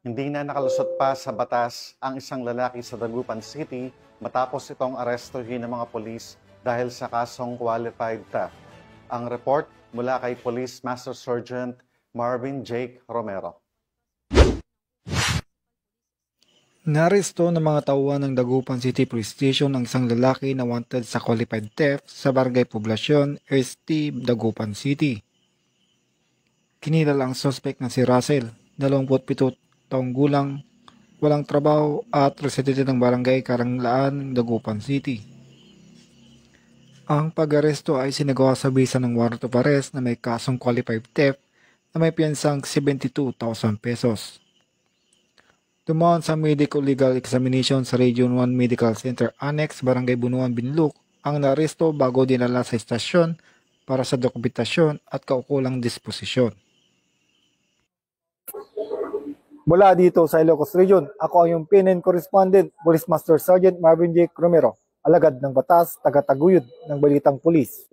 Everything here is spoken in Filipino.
Hindi na nakalusot pa sa batas ang isang lalaki sa Dagupan City matapos itong arestuhin ng mga polis dahil sa kasong qualified theft. Ang report mula kay Police Master Sergeant Marvin Jake Romero. Naresto ng mga tauhan ng Dagupan City Police Station ang isang lalaki na wanted sa qualified theft sa Barangay Poblasyon, ST, Dagupan City. Kinilala ang suspect na si Russell, 27 taong gulang, walang trabaho at residente ng Barangay Karanglaan, Dagupan City. Ang pag-aresto ay sinagawa sa bisa ng warrant of arrest na may kasong qualified theft na may piyansang 72,000 pesos. Dumaan sa medical legal examination sa Region 1 Medical Center Annex, Barangay Bunuan, Binluk, ang naaresto bago dinala sa estasyon para sa dokumentasyon at kaukulang disposisyon. Mula dito sa Ilocos Region, ako ang iyong PNN Correspondent, Police Master Sergeant Marvin J. Romero, alagad ng batas, taga-taguyod ng Balitang Pulis.